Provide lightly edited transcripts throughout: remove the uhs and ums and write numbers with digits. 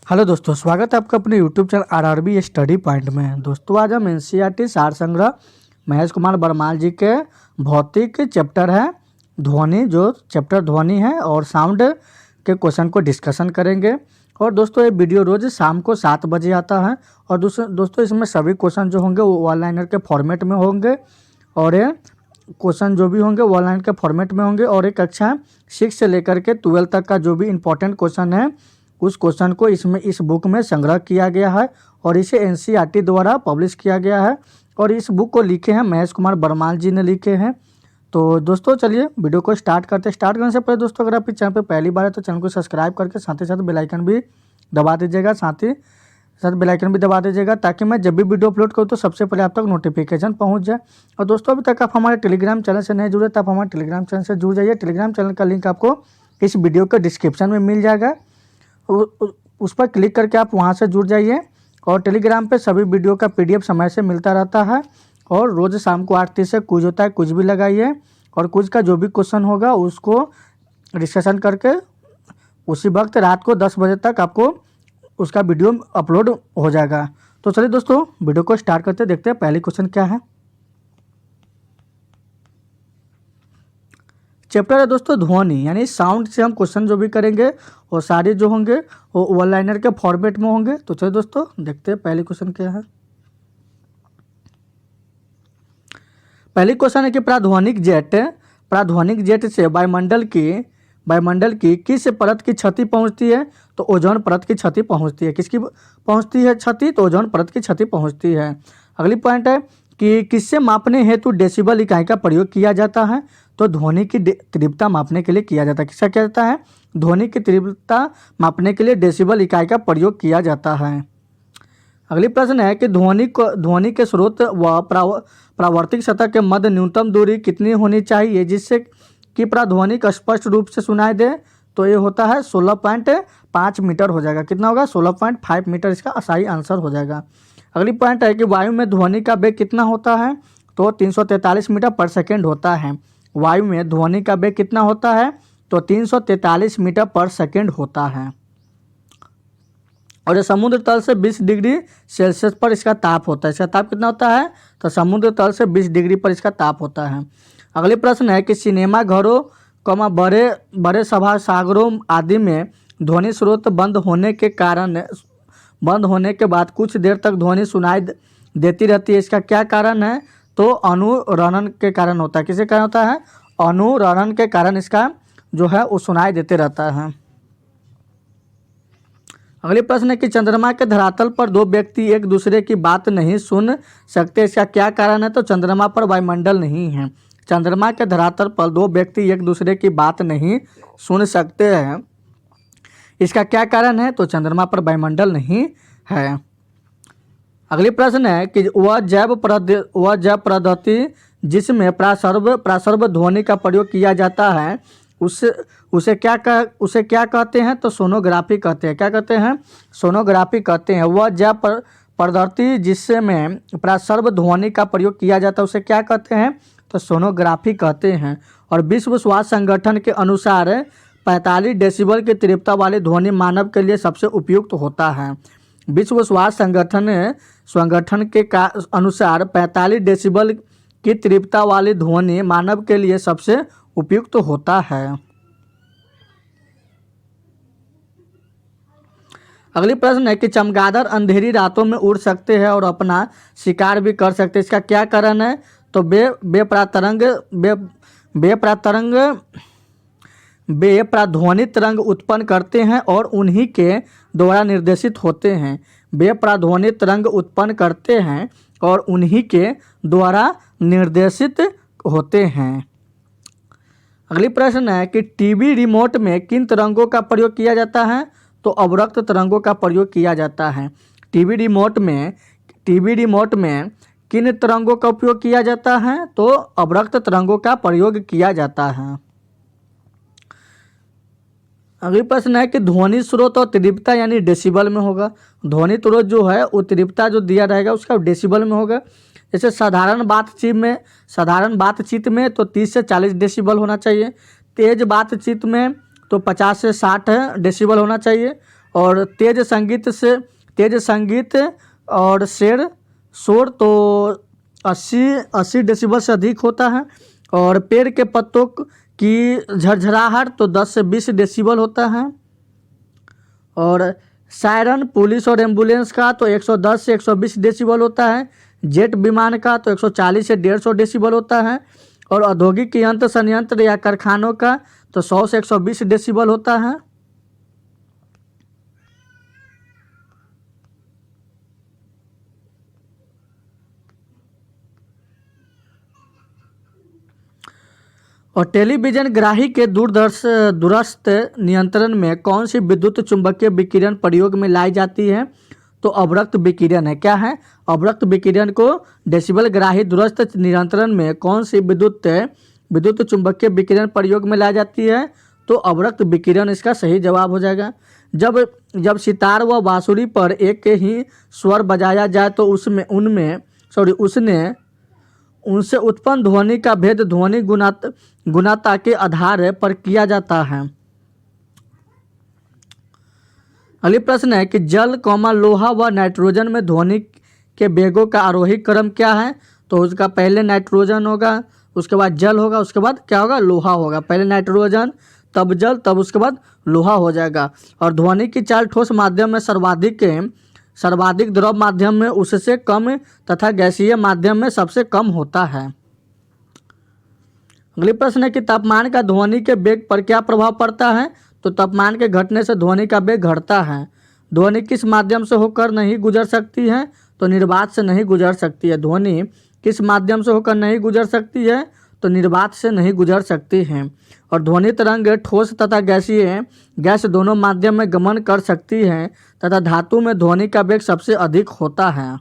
Hello दोस्तों, स्वागत है आपका अपने YouTube channel RRB study point में। दोस्तों आज हम एनसीईआरटी सार संग्रह महेश कुमार बरमाल जी के भौतिक चैप्टर है ध्वनि, जो चैप्टर ध्वनि है और साउंड के क्वेश्चन को डिस्कशन करेंगे। और दोस्तों ये वीडियो रोज़ शाम को 7 बजे आता है। और दोस्तों इसमें सभी क्वेश्चन जो होंगे वो वन लाइनर के फॉर्मेट में होंगे और ये क्वेश्चन जो भी होंगे वन लाइन के फॉर्मेट में होंगे। और ये कक्षा 6 से लेकर के 12 तक का जो भी इम्पोर्टेंट क्वेश्चन है उस क्वेश्चन को इस बुक में संग्रह किया गया है और इसे एनसीईआरटी द्वारा पब्लिश किया गया है। और इस बुक को लिखे हैं महेश कुमार बरमाल जी ने लिखे हैं। तो दोस्तों चलिए वीडियो को स्टार्ट करते हैं। स्टार्ट करने से पहले दोस्तों अगर आप इस चैनल पर पहली बार है तो चैनल को सब्सक्राइब करके साथ ही साथ बेल आइकन भी दबा दीजिएगा, साथ ही साथ बेल आइकन भी दबा दीजिएगा ताकि मैं जब भी वीडियो अपलोड करूँ तो सबसे पहले आप तक नोटिफिकेशन पहुँच जाए। और दोस्तों अभी तक आप हमारे टेलीग्राम चैनल से नहीं जुड़े तो आप हमारे टेलीग्राम चैनल से जुड़ जाइए। टेलीग्राम चैनल का लिंक आपको इस वीडियो के डिस्क्रिप्शन में मिल जाएगा, उस पर क्लिक करके आप वहां से जुड़ जाइए। और टेलीग्राम पे सभी वीडियो का पीडीएफ समय से मिलता रहता है। और रोज़ शाम को 8:30 से क्विज होता है, क्विज भी लगाइए और क्विज का जो भी क्वेश्चन होगा उसको डिस्कशन करके उसी वक्त रात को 10 बजे तक आपको उसका वीडियो अपलोड हो जाएगा। तो चलिए दोस्तों वीडियो को स्टार्ट करते देखते हैं पहली क्वेश्चन क्या है। चैप्टर है दोस्तों ध्वनि, यानी साउंड से हम क्वेश्चन जो भी करेंगे और सारे जो होंगे वो वन लाइनर के फॉर्मेट में होंगे। तो चलिए दोस्तों देखते हैं पहली क्वेश्चन क्या है। पहली क्वेश्चन है कि प्राध्वनिक जेट से वायुमंडल की किस परत की क्षति पहुंचती है? तो ओजोन परत की क्षति पहुंचती है। किसकी पहुंचती है क्षति? तो ओजोन परत की क्षति पहुंचती है। अगली पॉइंट है कि किससे मापने हेतु डेसिबल इकाई का प्रयोग किया जाता है? तो ध्वनि की तीव्रता मापने के लिए किया जाता है। किसका किया जाता है? ध्वनि की तीव्रता मापने के लिए डेसिबल इकाई का प्रयोग किया जाता है। अगली प्रश्न है कि ध्वनि के स्रोत व प्रावर्तिक सतह के मध्य न्यूनतम दूरी कितनी होनी चाहिए जिससे कि प्राध्वनिक स्पष्ट रूप से सुनाई दे? तो ये होता है 16.5 मीटर हो जाएगा। कितना होगा? 16.5 मीटर इसका सही आंसर हो जाएगा। अगली पॉइंट है कि वायु में ध्वनि का वेग कितना होता है? तो 343 मीटर पर सेकेंड होता है। वायु में ध्वनि का वेग कितना होता है? तो 343 मीटर पर सेकेंड होता है। और ये समुद्र तल से 20 डिग्री सेल्सियस पर इसका ताप होता है। इसका ताप कितना होता है? तो समुद्र तल से 20 डिग्री पर इसका ताप होता है। अगली प्रश्न है कि सिनेमा घरों बड़े सभा सागरों आदि में ध्वनि स्रोत बंद होने के बाद कुछ देर तक ध्वनि सुनाई देती रहती है। इसका क्या कारण है? तो अनुरणन के कारण होता है। किसके कारण होता है? अनुरणन के कारण इसका जो है वो सुनाई देते रहता है। अगली प्रश्न है कि चंद्रमा के धरातल पर दो व्यक्ति एक दूसरे की बात नहीं सुन सकते। इसका क्या कारण है? तो चंद्रमा पर वायुमंडल नहीं है। चंद्रमा के धरातल पर दो व्यक्ति एक दूसरे की बात नहीं सुन सकते हैं। इसका क्या कारण है? तो चंद्रमा पर वायुमंडल नहीं है। अगली प्रश्न है कि वह जैव पद्धति जिसमें प्रासर्ब ध्वनि का प्रयोग किया जाता है उसे क्या कहते हैं? तो सोनोग्राफी कहते हैं। क्या कहते हैं? सोनोग्राफी कहते हैं। वह जैव पद्धति जिसमें प्रासर्ब ध्वनि का प्रयोग किया जाता है उसे क्या कहते हैं? तो सोनोग्राफी कहते हैं। और विश्व स्वास्थ्य संगठन के अनुसार 45 डेसिबल की तीव्रता वाली ध्वनि मानव के लिए सबसे उपयुक्त होता है। विश्व स्वास्थ्य संगठन के अनुसार 45 डेसिबल की तीव्रता वाली ध्वनि मानव के लिए सबसे उपयुक्त होता है। अगली प्रश्न है कि चमगादड़ अंधेरी रातों में उड़ सकते हैं और अपना शिकार भी कर सकते हैं। इसका क्या कारण है? तो बेप्राध्वनित तरंग उत्पन्न करते हैं और उन्हीं के द्वारा निर्देशित होते हैं। बेप्राध्वनित तरंग उत्पन्न करते हैं और उन्हीं के द्वारा निर्देशित होते हैं। अगली प्रश्न है कि टीवी रिमोट में किन तरंगों का प्रयोग किया जाता है? तो अवरक्त तरंगों का प्रयोग किया जाता है। टीवी रिमोट में किन तरंगों का उपयोग किया जाता है? तो अवरक्त तरंगों का प्रयोग किया जाता है। अगली प्रश्न है कि ध्वनि स्रोत और तीव्रता यानी डेसिबल में होगा। ध्वनि स्रोत जो है वो तीव्रता जो दिया रहेगा उसका डेसिबल में होगा। जैसे साधारण बातचीत में तो 30 से 40 डेसिबल होना चाहिए। तेज बातचीत में तो 50 से 60 डेसिबल होना चाहिए। और तेज संगीत और शोर तो 80 डेसिबल से अधिक होता है। और पेड़ के पत्तों की झरझराहट तो 10 से 20 डेसिबल होता है। और सायरन पुलिस और एम्बुलेंस का तो 110 से 120 डेसिबल होता है। जेट विमान का तो 140 से 150 डेसिबल होता है। और औद्योगिक यंत्र संयंत्र या कारखानों का तो 100 से 120 डेसिबल होता है। और टेलीविजन ग्राही के दूरस्थ नियंत्रण में कौन सी विद्युत चुंबकीय विकिरण प्रयोग में लाई जाती है? तो अवरक्त विकिरण है। क्या है? अवरक्त विकिरण को डेसिबल ग्राही दूरस्थ नियंत्रण में कौन सी विद्युत चुंबकीय विकिरण प्रयोग में लाई जाती है? तो अवरक्त विकिरण इसका सही जवाब हो जाएगा। जब सितार व बांसुरी पर एक ही स्वर बजाया जाए तो उनसे उत्पन्न ध्वनि का भेद ध्वनि गुणता के आधार पर किया जाता है। अगली प्रश्न है कि जल, लोहा व नाइट्रोजन में ध्वनि के वेगों का आरोही क्रम क्या है? तो उसका पहले नाइट्रोजन होगा, उसके बाद जल होगा, उसके बाद क्या होगा? लोहा होगा। पहले नाइट्रोजन, तब जल, तब उसके बाद लोहा हो जाएगा। और ध्वनि की चाल ठोस माध्यम में सर्वाधिक द्रव माध्यम में उससे कम तथा गैसीय माध्यम में सबसे कम होता है। अगली प्रश्न है कि तापमान का ध्वनि के वेग पर क्या प्रभाव पड़ता है? तो तापमान के घटने से ध्वनि का वेग घटता है। ध्वनि किस माध्यम से होकर नहीं गुजर सकती है? तो निर्वात से नहीं गुजर सकती है। ध्वनि किस माध्यम से होकर नहीं गुजर सकती है? तो निर्वात से नहीं गुजर सकती है। और ध्वनि तरंग ठोस तथा गैस दोनों माध्यम में गमन कर सकती है तथा धातु में ध्वनि का वेग सबसे अधिक होता है।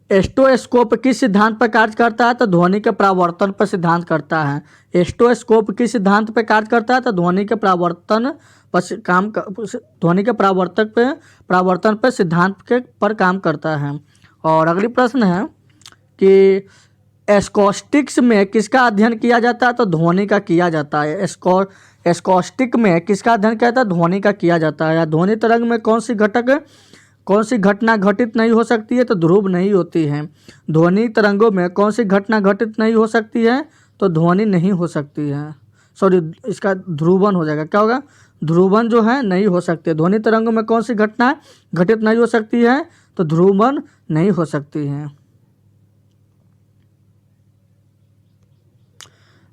एस्टोस्कोप किस सिद्धांत पर कार्य करता है? तो ध्वनि के परावर्तन पर सिद्धांत करता है। एस्टोस्कोप किस सिद्धांत पर कार्य करता है? तो ध्वनि के परावर्तन पर सिद्धांत पर काम करता है। और अगली प्रश्न है कि एस्कोस्टिक्स में किसका अध्ययन किया जाता है? तो ध्वनि का किया जाता है। एस्कोस्टिक में किसका अध्ययन किया जाता है? ध्वनि का किया जाता है। ध्वनि तरंग में कौन सी घटना घटित नहीं हो सकती है? तो ध्रुव नहीं होती है। ध्वनि तरंगों में कौन सी घटना घटित नहीं हो सकती है? तो ध्वनि नहीं हो सकती है। सॉरी, इसका ध्रुवन हो जाएगा। क्या होगा? ध्रुवन जो है नहीं हो सकती। ध्वनि तरंगों में कौन सी घटना घटित नहीं हो सकती है? तो ध्रुवन नहीं हो सकती है।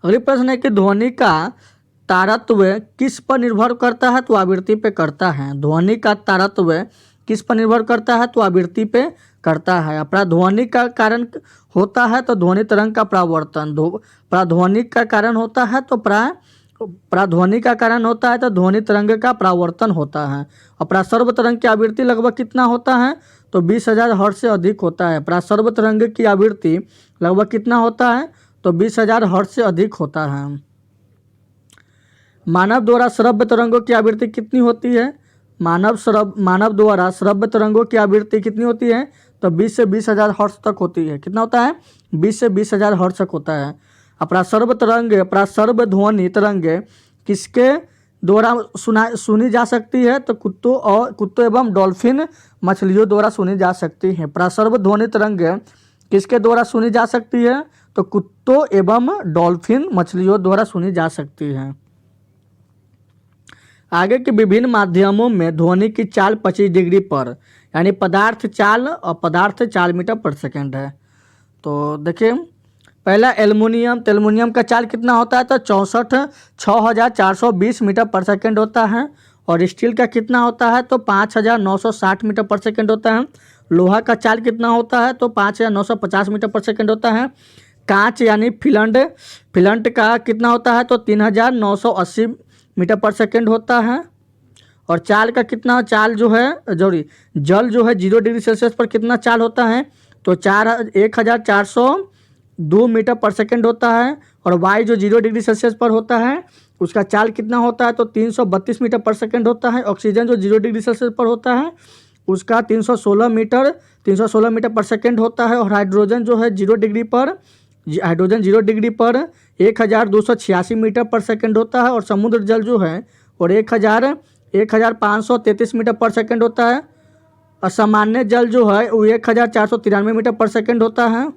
अगली प्रश्न है कि ध्वनि का तारतम्य किस पर निर्भर करता है? तो आवृत्ति पे करता है। ध्वनि का तारतम्य किस पर निर्भर करता है? तो आवृत्ति पे करता है। ध्वनि का कारण होता है तो ध्वनि तरंग का परावर्तन। ध्वनि का कारण होता है तो ध्वनि का कारण होता है तो ध्वनि तरंग का परावर्तन होता है। और प्रसर्व तरंग की आवृत्ति लगभग कितना होता है? तो 20,000 हर्ट्ज से अधिक होता है। प्रसर्व तरंग की आवृत्ति लगभग कितना होता है? तो 20,000 हर्ट्ज से अधिक होता है। मानव द्वारा श्रव्य तरंगों की आवृत्ति कितनी होती है? मानव द्वारा श्रव्य तरंगों की आवृत्ति कितनी होती है? तो 20 से 20,000 हर्ट्ज तक होती है। कितना होता है? 20 से 20,000 हर्ट्ज तक होता है। प्रसर्व ध्वनि तरंग किसके द्वारा सुनी जा सकती है? तो कुत्तों एवं डॉल्फिन मछलियों द्वारा सुनी जा सकती है। प्रसर्व ध्वनि तरंग किसके द्वारा सुनी जा सकती है? तो कुत्तों एवं डॉल्फिन मछलियों द्वारा सुनी जा सकती है। आगे के विभिन्न माध्यमों में ध्वनि की चाल 25 डिग्री पर, यानी पदार्थ चाल मीटर पर सेकेंड है। तो देखिए, पहला एल्युमिनियम का चाल कितना होता है? तो 64,420 मीटर पर सेकेंड होता है। और स्टील का कितना होता है? तो 5,960 मीटर पर सेकेंड होता है। लोहा का चाल कितना होता है? तो 5,950 मीटर पर सेकेंड होता है। कांच यानी फिलंट का कितना होता है? तो 3,980 मीटर पर सेकेंड होता है। और जल जो है 0 डिग्री सेल्सियस पर कितना चाल होता है? तो 1,402 मीटर पर सेकेंड होता है। और वायु जो 0 डिग्री सेल्सियस पर होता है उसका चाल कितना होता है? तो 332 मीटर पर सेकेंड होता है। ऑक्सीजन जो 0 डिग्री सेल्सियस पर होता है उसका 316 मीटर पर सेकेंड होता है। और हाइड्रोजन जो है 0 डिग्री पर 1,286 मीटर पर सेकेंड होता है। और समुद्र जल जो है और 1533 मीटर पर सेकंड होता है। और सामान्य जल जो है वो 1493 मीटर पर सेकंड होता है।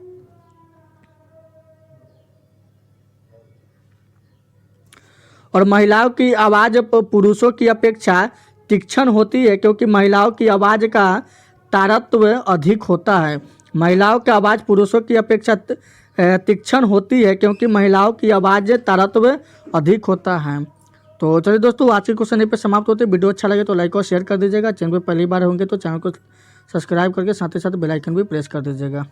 और महिलाओं की आवाज़ पुरुषों की अपेक्षा तीक्ष्ण होती है क्योंकि महिलाओं की आवाज़ का तारतम्य अधिक होता है। महिलाओं की आवाज़ पुरुषों की अपेक्षा तीक्ष्ण होती है क्योंकि महिलाओं की आवाज़ तारतम्य अधिक होता है। तो चलिए दोस्तों, आज के क्वेश्चन यहीं पे समाप्त होते हैं। वीडियो अच्छा लगे तो लाइक और शेयर कर दीजिएगा। चैनल पर पहली बार होंगे तो चैनल को सब्सक्राइब करके साथ ही साथ बेल आइकन भी प्रेस कर दीजिएगा।